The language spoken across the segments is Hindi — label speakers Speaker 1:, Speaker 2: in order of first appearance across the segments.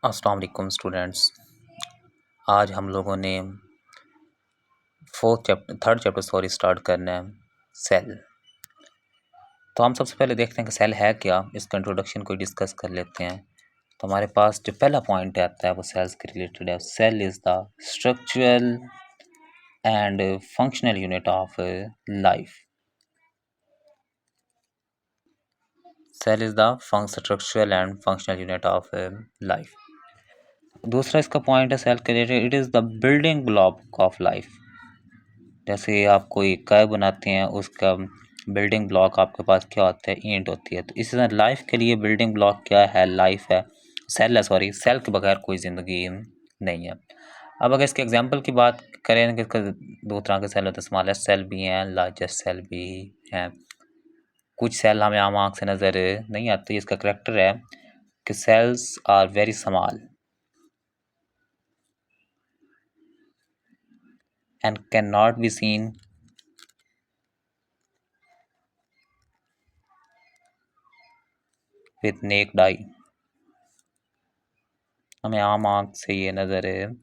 Speaker 1: अस्सलाम वालेकुम स्टूडेंट्स। आज हम लोगों ने थर्ड चैप्टर स्टार्ट करना है, सेल। तो हम सबसे पहले देखते हैं कि सेल है क्या, इसका इंट्रोडक्शन को डिस्कस कर लेते हैं। तो हमारे पास जो पहला पॉइंट आता है वो सेल्स के रिलेटेड है। Cell is the structural and functional unit of life. Cell is the structural and functional unit of life. दूसरा इसका पॉइंट है सेल के related, it is the building block of life. जैसे आप कोई कार बनाते हैं, उसका बिल्डिंग ब्लॉक आपके पास क्या होता है, ईंट होती है। तो इसी तरह लाइफ के लिए बिल्डिंग ब्लॉक क्या है, लाइफ है। सेल के बगैर कोई ज़िंदगी नहीं है। अब अगर इसके एग्जांपल की बात करें कि इसका दो तरह के सेल होते हैं, स्मॉलेस्ट सेल भी हैं, लार्जेस्ट सेल भी हैं। कुछ सेल हमें आम आँख से नज़र नहीं आते। इसका करेक्टर है कि cells are very small and cannot be seen with naked eye। हमें आम आँख से ये नज़र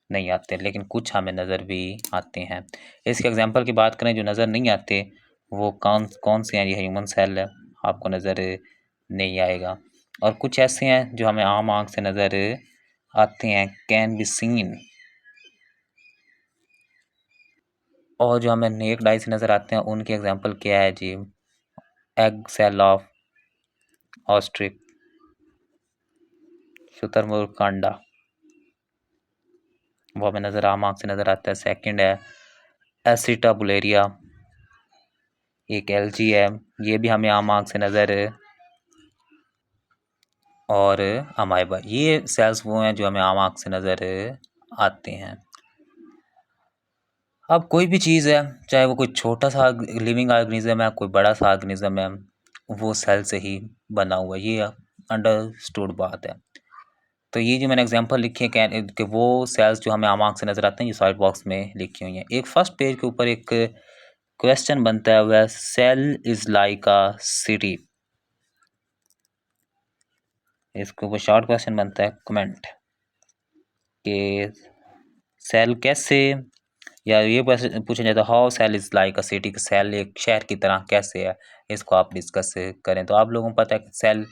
Speaker 1: नहीं आते, लेकिन कुछ हमें नज़र भी आते हैं। इसके एग्जांपल की बात करें जो नज़र नहीं आते, वो कौन कौन से हैं? ये ह्यूमन सेल है, आपको नज़र नहीं आएगा। और कुछ ऐसे हैं जो हमें आम आँख से नज़र आते हैं, कैन बी सीन। और जो हमें नेक्ड आई से नज़र आते हैं, उनके एग्जांपल क्या है जी? एग सेल ऑफ ऑस्ट्रिच, शुतुरमुर्ग का अंडा, वो हमें नज़र आम आँख से नज़र आता है। सेकंड है एसिटाबुलेरिया, एक एलजी है, ये भी हमें आम आँख से नज़र। और अमाइबा, ये सेल्स वो हैं जो हमें आम आँख से नज़र आते हैं। अब कोई भी चीज़ है, चाहे वो कोई छोटा सा लिविंग ऑर्गेनिज्म है, कोई बड़ा सा ऑर्गेनिज्म है, वो सेल से ही बना हुआ है, ये अंडरस्टूड बात है। तो ये जो मैंने एग्जांपल लिखी है कि वो सेल्स जो हमें आम आँख से नज़र आते हैं, ये साइड बॉक्स में लिखी हुई हैं। एक फर्स्ट पेज के ऊपर एक क्वेश्चन बनता है, वह cell is like a city. इसके ऊपर शॉर्ट क्वेश्चन बनता है, कमेंट कि सेल कैसे, या ये पूछा जाता है how cell is like a city, कि सेल एक शहर की तरह कैसे है। इसको आप डिस्कस करें। तो आप लोगों को पता है कि सेल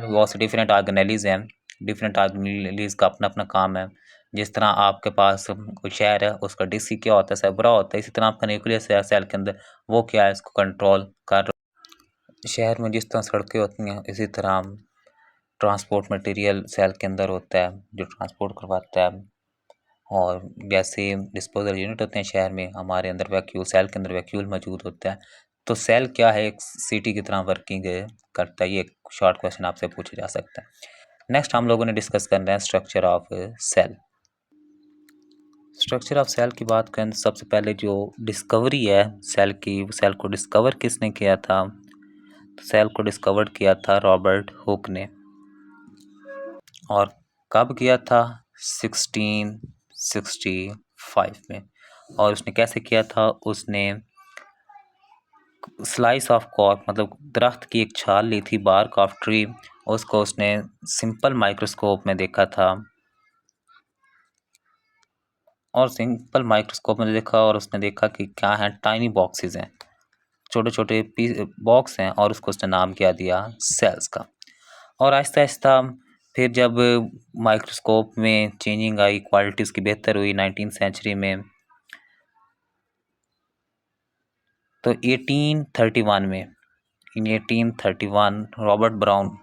Speaker 1: में बहुत से डिफरेंट ऑर्गेनेलीज हैं। डिफरेंट ऑर्गेनेलीज का अपना अपना काम है। जिस तरह आपके पास कोई शहर है, उसका डीसी क्या होता है, सरबराह होता है। इसी तरह आपका न्यूक्लियस है सेल के अंदर, वो क्या है, इसको कंट्रोल कर। शहर में जिस तरह सड़कें होती हैं, इसी तरह ट्रांसपोर्ट मटेरियल सेल के अंदर होता है जो ट्रांसपोर्ट करवाता है। और जैसे डिस्पोजल यूनिट होते हैं शहर में, हमारे अंदर वैक्यूल, सेल के अंदर वैक्यूल मौजूद होता है। तो सेल क्या है, एक सिटी की तरह वर्किंग करता है। ये एक शॉर्ट क्वेश्चन आपसे पूछा जा सकता है। नेक्स्ट हम लोगों ने डिस्कस करना है structure of cell. Structure of cell की बात करें तो सबसे पहले जो डिस्कवरी है सेल की, सेल को डिस्कवर किसने किया था? तो सेल को डिस्कवर किया था रॉबर्ट हुक ने। और कब किया था? 1665 में। और उसने कैसे किया था? उसने स्लाइस ऑफ कॉर्क, मतलब दरख्त की एक छाल ली थी, बार्क ऑफ ट्री, उसको उसने सिंपल माइक्रोस्कोप में देखा था। और सिंपल माइक्रोस्कोप में देखा और उसने देखा कि क्या है, टाइनी बॉक्सेस हैं, छोटे छोटे बॉक्स हैं, और उसको उसने नाम क्या दिया? सेल्स का। और आहिस्ता आहिस्ता फिर जब माइक्रोस्कोप में चेंजिंग आई, क्वालिटी उसकी बेहतर हुई 19th सेंचुरी में, तो 1831 में, इन 1831 रॉबर्ट ब्राउन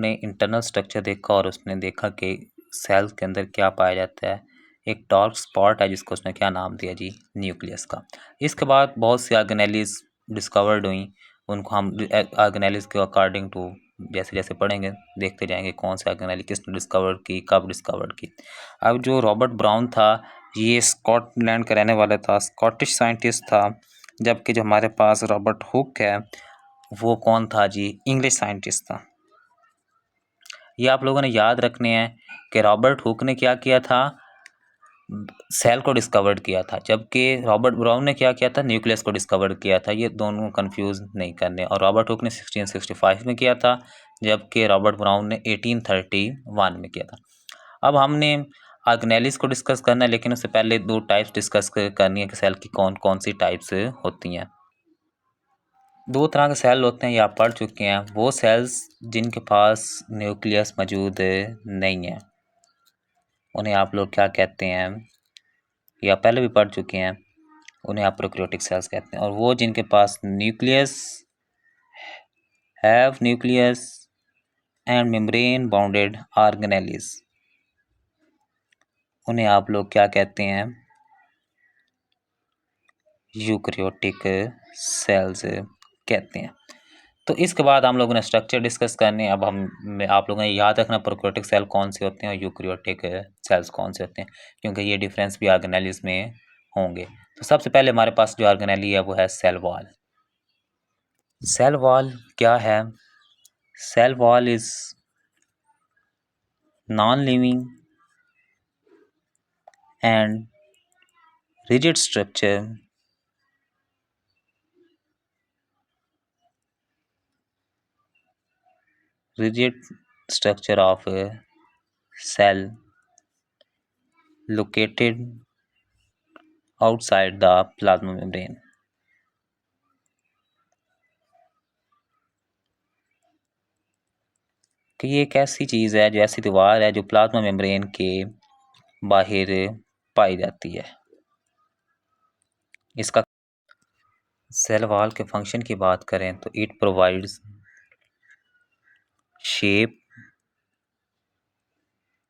Speaker 1: ने इंटरनल स्ट्रक्चर देखा और उसने देखा कि सेल्स के अंदर क्या पाया जाता है। एक डार्क स्पॉट है जिसको उसने क्या नाम दिया जी? न्यूक्लियस का। इसके बाद बहुत सी ऑर्गेनेलीज डिस्कवर्ड हुई। उनको हम ऑर्गेनेलीज के अकॉर्डिंग टू जैसे जैसे पढ़ेंगे देखते जाएंगे कौन सी ऑर्गेनेली किसने डिस्कवर की, कब डिस्कवर की। अब जो रॉबर्ट ब्राउन था, ये स्कॉटलैंड का रहने वाला था, स्कॉटिश साइंटिस्ट था। जबकि जो हमारे पास रॉबर्ट हुक है, वो कौन था जी? इंग्लिश साइंटिस्ट था। ये आप लोगों ने याद रखने हैं कि रॉबर्ट हुक ने क्या किया था? सेल को डिस्कवर्ड किया था, जबकि रॉबर्ट ब्राउन ने क्या किया था? न्यूक्लियस को डिस्कवर किया था। ये दोनों कंफ्यूज नहीं करने। और रॉबर्ट हुक ने 1665 में किया था, जबकि रॉबर्ट ब्राउन ने 1831 में किया था। अब हमने ऑर्गेनेलिस को डिस्कस करना है, लेकिन उससे पहले 2 टाइप्स डिस्कस करनी है कि सेल की कौन कौन सी टाइप्स होती हैं। 2 तरह के सेल होते हैं, ये आप पढ़ चुके हैं। वो सेल्स जिनके पास न्यूक्लियस मौजूद नहीं है उन्हें आप लोग क्या कहते हैं, ये आप पहले भी पढ़ चुके हैं, उन्हें आप प्रोकैरियोटिक सेल्स कहते हैं। और वो जिनके पास nucleus have nucleus and membrane bounded organelles, उन्हें आप लोग क्या कहते हैं, यूकैरियोटिक सेल्स कहते हैं। तो इसके बाद हम लोगों ने स्ट्रक्चर डिस्कस करने। अब आप लोगों ने याद रखना प्रोकैरियोटिक सेल कौन से होते हैं और यूकैरियोटिक सेल्स कौन से होते हैं, क्योंकि ये डिफरेंस भी ऑर्गेनेलिस में होंगे। तो सबसे पहले हमारे पास जो ऑर्गेनेली है वो है सेल वॉल। सेल वॉल क्या है? Cell wall is non living and rigid structure of a cell located outside the plasma membrane। कि ये एक ऐसी चीज़ है, जो ऐसी दीवार है जो प्लाज्मा मेम्ब्रेन के बाहर पाई जाती है। इसका सेल वॉल के फंक्शन की बात करें तो it provides shape,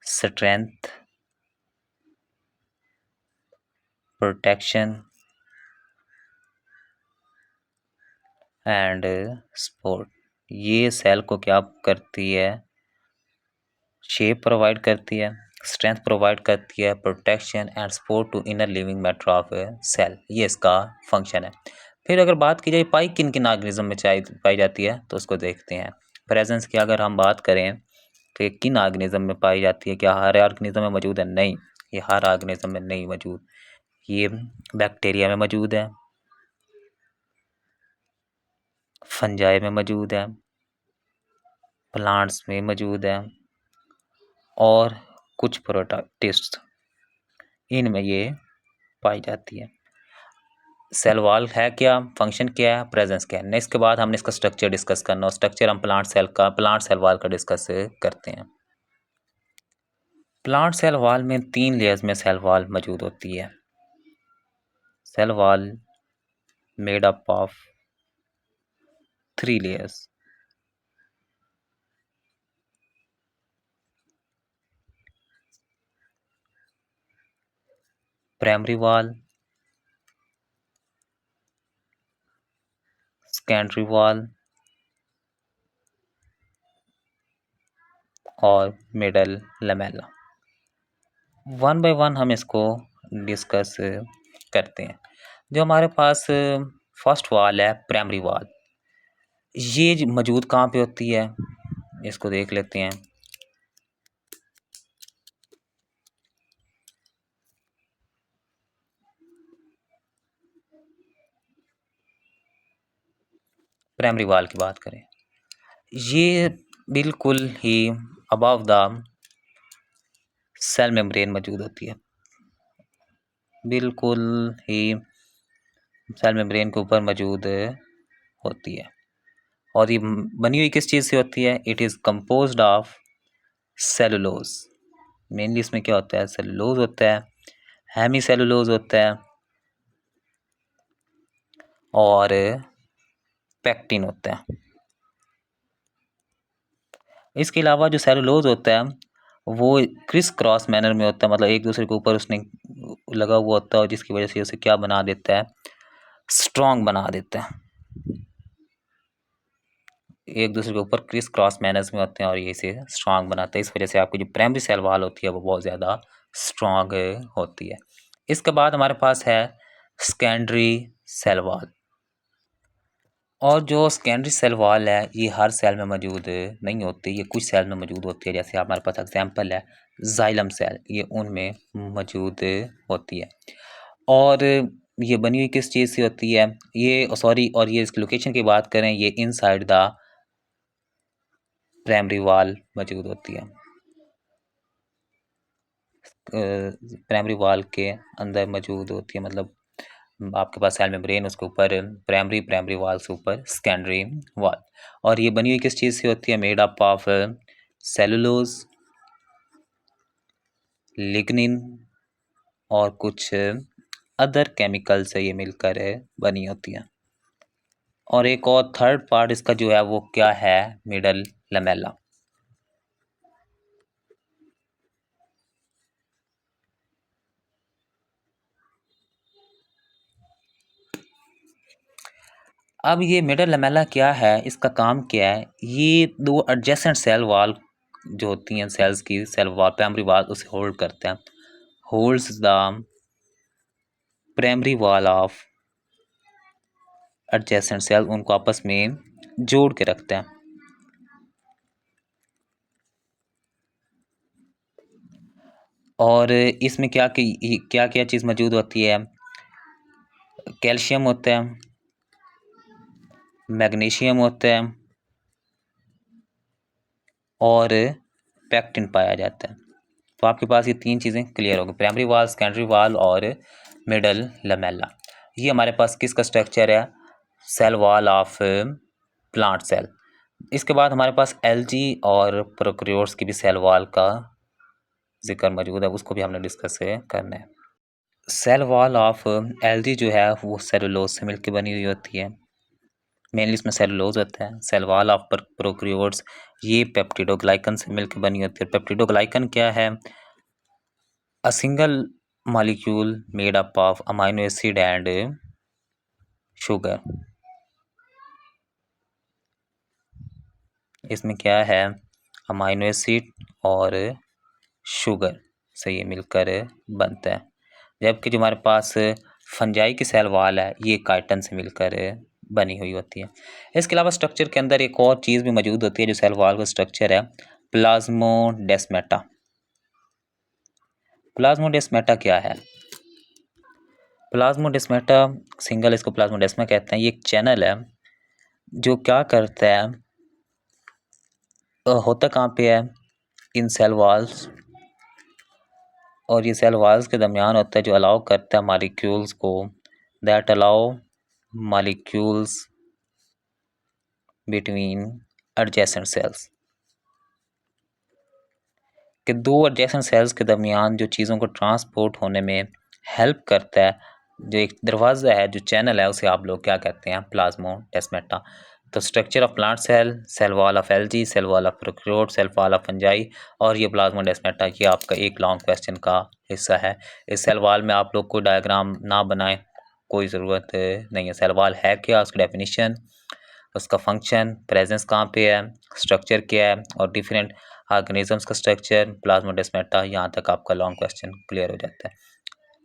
Speaker 1: strength, protection and support. ये सेल को क्या करती है? शेप प्रोवाइड करती है, स्ट्रेंथ प्रोवाइड करती है, protection and support to inner living matter of cell. ये इसका फंक्शन है। फिर अगर बात की जाए पाई किन किन ऑर्गेनिज्म में पाई जाती है तो उसको देखते हैं। प्रेजेंस की अगर हम बात करें तो किन ऑर्गेनिज्म में पाई जाती है, क्या हर ऑर्गेनिज्म में मौजूद है? नहीं, ये हर ऑर्गेनिज्म में नहीं मौजूद। ये बैक्टीरिया में मौजूद है, फंजाई में मौजूद है, प्लांट्स में मौजूद है और कुछ प्रोटिस्ट, इनमें ये पाई जाती है। सेल वॉल है क्या, फंक्शन क्या है, प्रेजेंस क्या है। नेक्स्ट के बाद हमने इसका स्ट्रक्चर डिस्कस करना, और स्ट्रक्चर हम प्लांट सेल वॉल का डिस्कस करते हैं। प्लांट सेल वॉल में 3 लेयर्स में सेल वॉल मौजूद होती है। Cell wall made up of 3 layers. Primary wall, secondary wall और middle lamella. One by one हम इसको डिस्कस करते हैं। जो हमारे पास फर्स्ट वॉल है प्राइमरी वॉल, ये मौजूद कहाँ पे होती है, इसको देख लेते हैं। प्राइमरी वॉल की बात करें, ये बिल्कुल ही अबव द सेल मेम्ब्रेन मौजूद होती है, बिल्कुल ही सेल मेम्ब्रेन के ऊपर मौजूद होती है। और ये बनी हुई किस चीज़ से होती है? It is composed of cellulose. Mainly इसमें क्या होता है? सेलुलोज होता है, हेमी सेलुलोज होता है और पेक्टिन होता है। इसके अलावा जो सेलुलोज होता है वो क्रिस क्रॉस मैनर में होता है, मतलब एक दूसरे के ऊपर उसने लगा हुआ होता है, और जिसकी वजह से उसे क्या बना देता है? स्ट्रॉन्ग बना देता है। एक दूसरे के ऊपर क्रिस क्रॉस मैनर्स में होते हैं और ये इसे स्ट्रॉन्ग बनाते हैं। इस वजह से आपकी जो प्राइमरी सेल वॉल होती है वो बहुत ज़्यादा स्ट्रॉन्ग होती है। इसके बाद हमारे पास है सेकेंडरी सेल वॉल। और जो सेकेंडरी सेल वॉल है ये हर सेल में मौजूद नहीं होती, ये कुछ सेल में मौजूद होती है। जैसे हमारे पास एग्जांपल है जाइलम सेल, ये उनमें मौजूद होती है। और ये बनी हुई किस चीज़ से होती है? ये सॉरी, और ये इसकी लोकेशन की बात करें, ये इनसाइड द प्राइमरी वाल मौजूद होती है। प्राइमरी वाल के अंदर मौजूद होती है, मतलब आपके पास सेल मेम्ब्रेन, उसके ऊपर प्राइमरी वाल से ऊपर सेकेंडरी वाल। और ये बनी हुई किस चीज़ से होती है? Made up of cellulose, lignin और कुछ अदर केमिकल से ये मिलकर बनी होती है। और एक और थर्ड पार्ट इसका जो है वो क्या है? Middle Lamela. अब ये मिडल लमेला क्या है, इसका काम क्या है? ये दो एडजेसेंट सेल वॉल जो होती हैं, सेल्स की सेल वॉल, प्राइमरी वॉल, उसे होल्ड करते हैं। Holds the primary wall of adjacent cell, उनको आपस में जोड़ के रखते हैं। और इसमें क्या क्या चीज़ मौजूद होती है? कैल्शियम होता है, मैग्नीशियम होता है और पैक्टिन पाया जाता है। तो आपके पास ये तीन चीज़ें क्लियर हो गई, प्राइमरी वाल, सेकेंडरी वाल और मिडल लमेला। ये हमारे पास किसका स्ट्रक्चर है? Cell wall of plant cell. इसके बाद हमारे पास एल्गी और प्रोकैरियोट्स की भी सेल वॉल का जिक्र मौजूद है, उसको भी हमने डिस्कस करना है। सेल वॉल ऑफ एल्गी जो है वो सेलुलोज से मिलकर बनी हुई होती है, मेनली इसमें सेलुलोज होता है। सेल वॉल ऑफ प्रोकैरियोट्स ये पेप्टिडोग्लाइकन से मिलकर बनी होती है। पेप्टिडोग्लाइकन क्या है? A single molecule made up of amino acid and sugar. इसमें क्या है? अमाइनो एसिड और शुगर से ये मिलकर बनता है। जबकि जो हमारे पास फंजाई की सेल वॉल है ये काइटिन से मिलकर बनी हुई होती है। इसके अलावा स्ट्रक्चर के अंदर एक और चीज़ भी मौजूद होती है जो सेल वॉल का स्ट्रक्चर है, प्लाज्मोडेस्माटा। प्लाज्मोडेस्माटा क्या है? प्लाज्मोडेस्माटा सिंगल, इसको प्लाज्मोडेस्मा कहते हैं। ये एक चैनल है जो क्या करता है, होता कहाँ पे है? इन सेल वॉल्स, और ये सेल वॉल्स के दरमियान होता है, जो अलाउ करता है मॉलिक्यूल्स को, that allow molecules between adjacent sales, कि दो एडजेसेंट सेल्स के दरमियान जो चीज़ों को ट्रांसपोर्ट होने में हेल्प करता है, जो एक दरवाज़ा है, जो चैनल है, उसे आप लोग क्या कहते हैं? प्लाज्मोडेस्माटा। तो structure of plant cell, cell wall of algae, cell wall of prokaryote, cell wall of fungi और ये प्लाज्मोडेस्माटा, ये आपका एक लॉन्ग क्वेश्चन का हिस्सा है। इस सेल वॉल में आप लोग को डायग्राम ना बनाएं, कोई ज़रूरत नहीं है। सेल वॉल है क्या, उसकी डेफिनेशन, उसका फंक्शन, प्रेजेंस कहाँ पे है, स्ट्रक्चर क्या है और डिफरेंट ऑर्गेनिजम्स का स्ट्रक्चर, प्लाज्मोडेस्माटा, यहाँ तक आपका लॉन्ग क्वेश्चन क्लियर हो जाता है।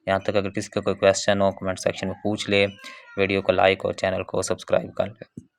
Speaker 1: यहाँ तक अगर किसी का कोई क्वेश्चन हो कमेंट सेक्शन में पूछ ले। वीडियो को लाइक और चैनल को सब्सक्राइब कर ले।